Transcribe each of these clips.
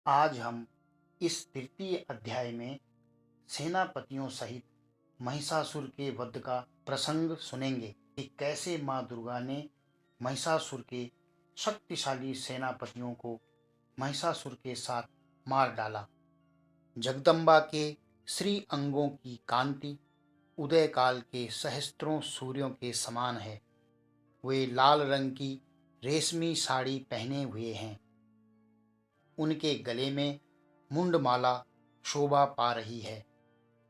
आज हम इस तृतीय अध्याय में सेनापतियों सहित महिषासुर के वध का प्रसंग सुनेंगे कि कैसे माँ दुर्गा ने महिषासुर के शक्तिशाली सेनापतियों को महिषासुर के साथ मार डाला। जगदम्बा के श्री अंगों की कांति उदय काल के सहस्त्रों सूर्यों के समान है। वे लाल रंग की रेशमी साड़ी पहने हुए हैं। उनके गले में मुंडमाला शोभा पा रही है।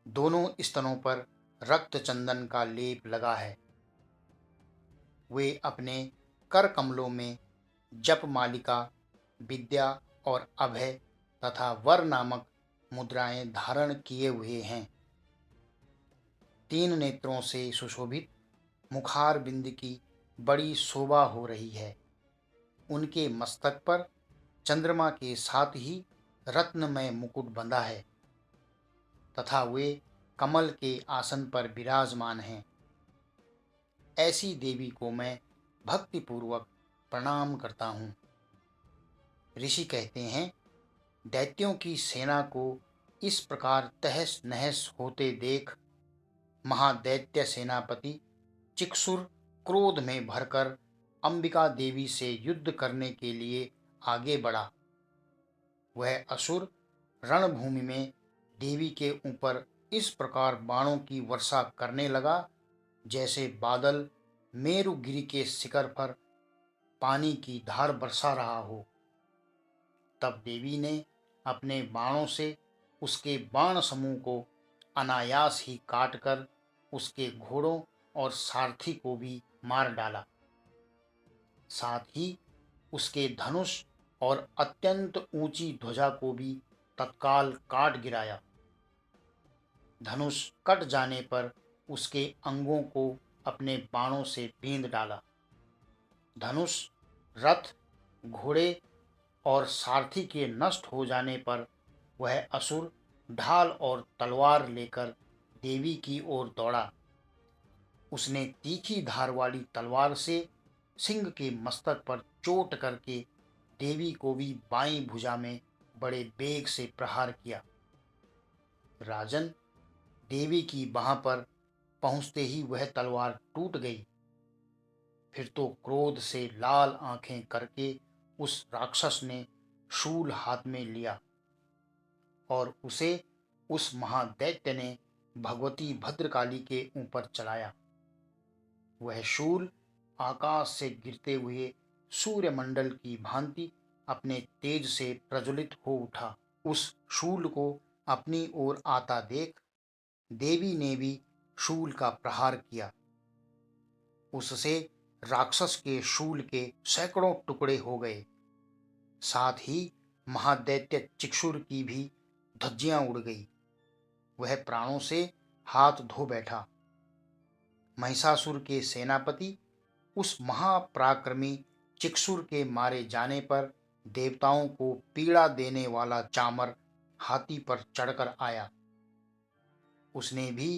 दोनों स्तनों पर रक्त चंदन का लेप लगा है। वे अपने कर कमलों में जप मालिका, विद्या और अभय तथा वर नामक मुद्राएं धारण किए हुए हैं। तीन नेत्रों से सुशोभित मुखार बिंद की बड़ी शोभा हो रही है। उनके मस्तक पर चंद्रमा के साथ ही रत्नमय मुकुट बंधा है तथा वे कमल के आसन पर विराजमान हैं। ऐसी देवी को मैं भक्तिपूर्वक प्रणाम करता हूँ। ऋषि कहते हैं, दैत्यों की सेना को इस प्रकार तहस नहस होते देख महादैत्य सेनापति चिक्षुर क्रोध में भरकर अंबिका देवी से युद्ध करने के लिए आगे बढ़ा। वह असुर रणभूमि में देवी के ऊपर इस प्रकार बाणों की वर्षा करने लगा जैसे बादल मेरुगिरी के शिखर पर पानी की धार बरसा रहा हो। तब देवी ने अपने बाणों से उसके बाण समूह को अनायास ही काटकर उसके घोड़ों और सारथी को भी मार डाला। साथ ही उसके धनुष और अत्यंत ऊंची ध्वजा को भी तत्काल काट गिराया। धनुष कट जाने पर उसके अंगों को अपने बाणों से बींध डाला। धनुष, रथ, घोड़े और सारथी के नष्ट हो जाने पर वह असुर ढाल और तलवार लेकर देवी की ओर दौड़ा। उसने तीखी धार वाली तलवार से सिंह के मस्तक पर चोट करके देवी को भी बाईं भुजा में बड़े वेग से प्रहार किया। राजन, देवी की बाह पर पहुंचते ही वह तलवार टूट गई। फिर तो क्रोध से लाल आंखें करके उस राक्षस ने शूल हाथ में लिया और उसे उस महादैत्य ने भगवती भद्रकाली के ऊपर चलाया। वह शूल आकाश से गिरते हुए सूर्यमंडल की भांति अपने तेज से प्रज्वलित हो उठा। उस शूल को अपनी ओर आता देख देवी ने भी शूल का प्रहार किया। उससे राक्षस के शूल के सैकड़ों टुकड़े हो गए। साथ ही महादैत्य चिक्षुर की भी धज्जियां उड़ गई। वह प्राणों से हाथ धो बैठा। महिषासुर के सेनापति उस महापराक्रमी चिक्षुर के मारे जाने पर देवताओं को पीड़ा देने वाला चामर हाथी पर चढ़कर आया। उसने भी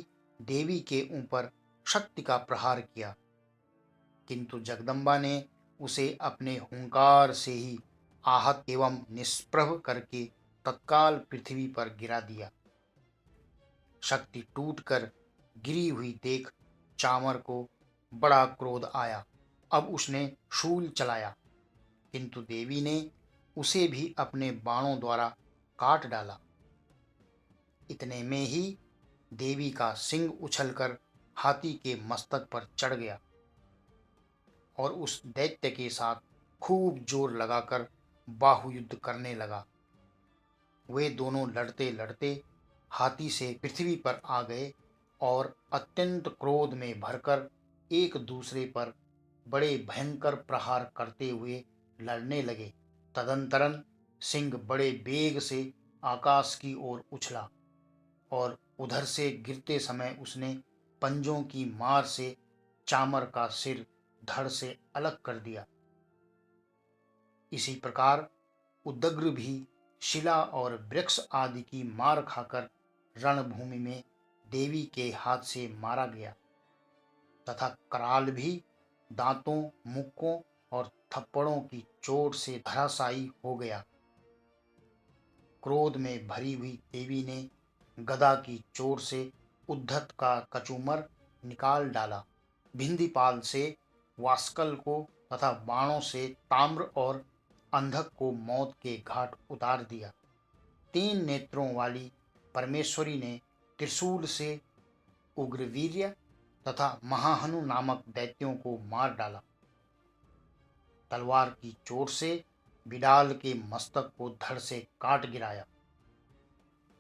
देवी के ऊपर शक्ति का प्रहार किया, किंतु जगदम्बा ने उसे अपने हुंकार से ही आहत एवं निष्प्रभ करके तत्काल पृथ्वी पर गिरा दिया। शक्ति टूटकर गिरी हुई देख चामर को बड़ा क्रोध आया। अब उसने शूल चलाया, किंतु देवी ने उसे भी अपने बाणों द्वारा काट डाला। इतने में ही देवी का सिंह उछलकर हाथी के मस्तक पर चढ़ गया और उस दैत्य के साथ खूब जोर लगाकर बाहुयुद्ध करने लगा। वे दोनों लड़ते लड़ते हाथी से पृथ्वी पर आ गए और अत्यंत क्रोध में भरकर एक दूसरे पर बड़े भयंकर प्रहार करते हुए लड़ने लगे। तदंतरन सिंह बड़े वेग से आकाश की ओर उछला और उधर से गिरते समय उसने पंजों की मार से चामर का सिर धड़ से अलग कर दिया। इसी प्रकार उदग्र भी शिला और वृक्ष आदि की मार खाकर रणभूमि में देवी के हाथ से मारा गया तथा कराल भी दांतों, मुक्कों और थप्पड़ों की चोट से धराशायी हो गया। क्रोध में भरी हुई देवी ने गदा की चोट से उद्धत का कचूमर निकाल डाला। भिंदीपाल से वास्कल को तथा बाणों से ताम्र और अंधक को मौत के घाट उतार दिया। 3 नेत्रों वाली परमेश्वरी ने त्रिशूल से उग्रवीर्य तथा महाहनु नामक दैत्यों को मार डाला। तलवार की चोट से बिडाल के मस्तक को धड़ से काट गिराया।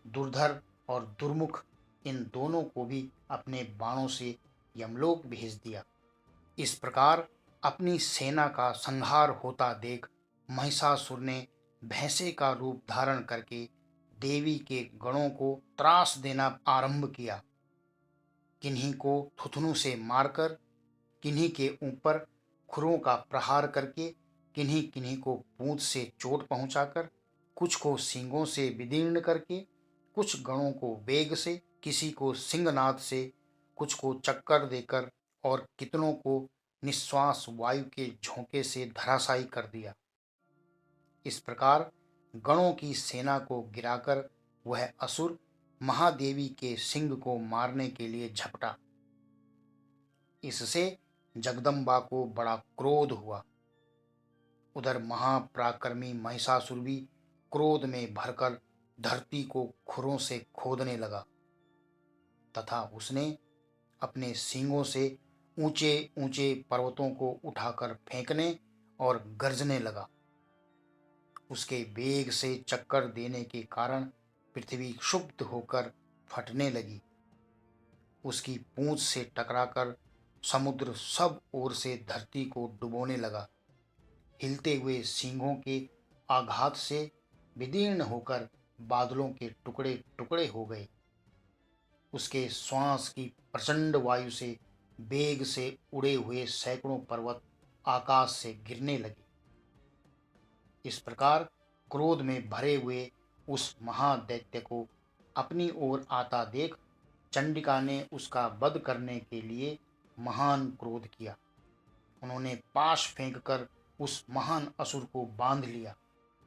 दुर्धर और दुर्मुख इन दोनों को भी अपने बाणों से यमलोक भेज दिया। इस प्रकार अपनी सेना का संहार होता देख महिषासुर ने भैंसे का रूप धारण करके देवी के गणों को त्रास देना आरंभ किया। किन्हीं को थुथुनु से मारकर, किन्हीं के ऊपर खुरों का प्रहार करके, किन्हीं किन्हीं को पूंछ से चोट पहुंचाकर, कुछ को सींगों से विदीर्ण करके, कुछ गणों को वेग से, किसी को सिंहनाद से, कुछ को चक्कर देकर और कितनों को निश्वास वायु के झोंके से धराशायी कर दिया। इस प्रकार गणों की सेना को गिराकर वह असुर महादेवी के सिंह को मारने के लिए झपटा। इससे जगदम्बा को बड़ा क्रोध हुआ। उधर महापराक्रमी महिषासुर भी क्रोध में भरकर धरती को खुरों से खोदने लगा तथा उसने अपने सींगों से ऊंचे ऊंचे पर्वतों को उठाकर फेंकने और गरजने लगा। उसके वेग से चक्कर देने के कारण पृथ्वी क्षुब्ध होकर फटने लगी। उसकी पूंछ से टकराकर समुद्र सब ओर से धरती को डुबोने लगा। हिलते हुए सींगों के आघात से विदीर्ण होकर बादलों के टुकड़े टुकड़े हो गए। उसके श्वास की प्रचंड वायु से वेग से उड़े हुए सैकड़ों पर्वत आकाश से गिरने लगे। इस प्रकार क्रोध में भरे हुए उस महादैत्य को अपनी ओर आता देख चंडिका ने उसका वध करने के लिए महान क्रोध किया। उन्होंने पाश फेंककर उस महान असुर को बांध लिया।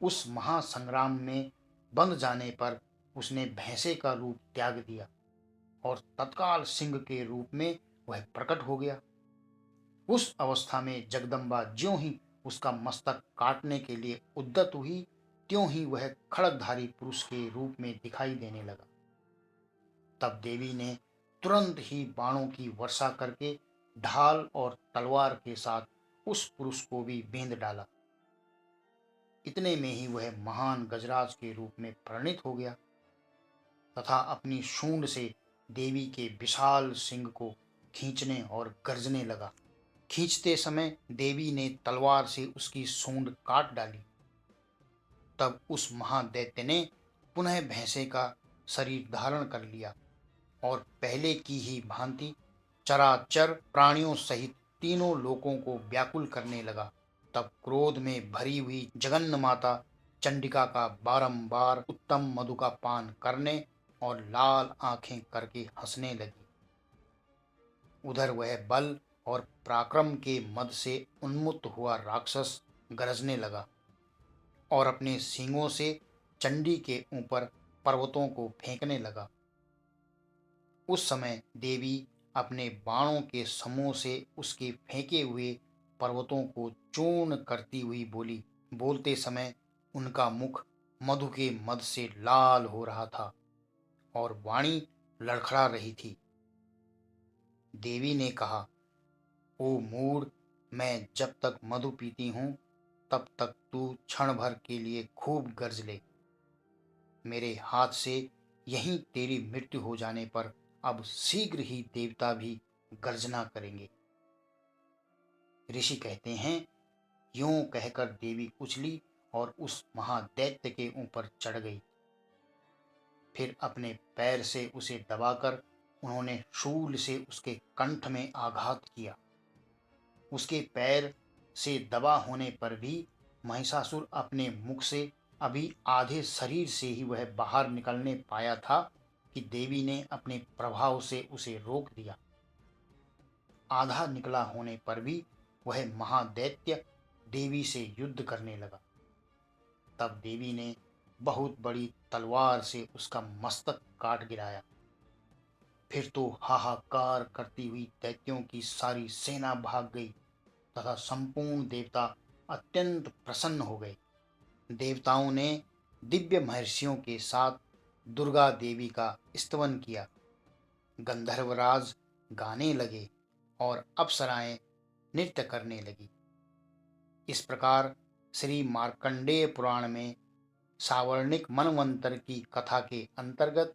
उस महासंग्राम में बंध जाने पर उसने भैंसे का रूप त्याग दिया और तत्काल सिंह के रूप में वह प्रकट हो गया। उस अवस्था में जगदम्बा ज्यों ही उसका मस्तक काटने के लिए उद्यत हुई, त्यों ही वह खड्गधारी पुरुष के रूप में दिखाई देने लगा। तब देवी ने तुरंत ही बाणों की वर्षा करके ढाल और तलवार के साथ उस पुरुष को भी बेंध डाला। इतने में ही वह महान गजराज के रूप में परिणित हो गया तथा अपनी सूंड से देवी के विशाल सिंह को खींचने और गर्जने लगा। खींचते समय देवी ने तलवार से उसकी सूंड काट डाली। तब उस महादैत्य ने पुनः भैंसे का शरीर धारण कर लिया और पहले की ही भांति चराचर प्राणियों सहित तीनों लोकों को व्याकुल करने लगा। तब क्रोध में भरी हुई जगन्न माता चंडिका का बारंबार उत्तम मधु का पान करने और लाल आंखें करके हंसने लगी। उधर वह बल और पराक्रम के मद से उन्मुक्त हुआ राक्षस गरजने लगा और अपने सींगों से चंडी के ऊपर पर्वतों को फेंकने लगा। उस समय देवी अपने बाणों के समूह से उसके फेंके हुए पर्वतों को चूर्ण करती हुई बोली। बोलते समय उनका मुख मधु के मद से लाल हो रहा था और वाणी लड़खड़ा रही थी। देवी ने कहा, ओ मूढ़, मैं जब तक मधु पीती हूं तब तक तू क्षण भर के लिए खूब गर्ज ले। मेरे हाथ से यहीं तेरी मृत्यु हो जाने पर अब शीघ्र ही देवता भी गर्जना करेंगे। ऋषि कहते हैं, यूं कहकर देवी उछली और उस महादैत्य के ऊपर चढ़ गई। फिर अपने पैर से उसे दबाकर उन्होंने शूल से उसके कंठ में आघात किया। उसके पैर से दबा होने पर भी महिषासुर अपने मुख से अभी आधे शरीर से ही वह बाहर निकलने पाया था कि देवी ने अपने प्रभाव से उसे रोक दिया। आधा निकला होने पर भी वह महादैत्य देवी से युद्ध करने लगा। तब देवी ने बहुत बड़ी तलवार से उसका मस्तक काट गिराया। फिर तो हाहाकार करती हुई दैत्यों की सारी सेना भाग गई तथा संपूर्ण देवता अत्यंत प्रसन्न हो गए। देवताओं ने दिव्य महर्षियों के साथ दुर्गा देवी का स्तवन किया। गंधर्वराज गाने लगे और अप्सराएं नृत्य करने लगी। इस प्रकार श्री मार्कंडेय पुराण में सावर्णिक मनवंतर की कथा के अंतर्गत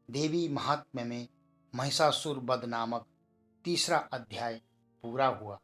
देवी महात्म्य में महिषासुर वध नामक तीसरा अध्याय पूरा हुआ।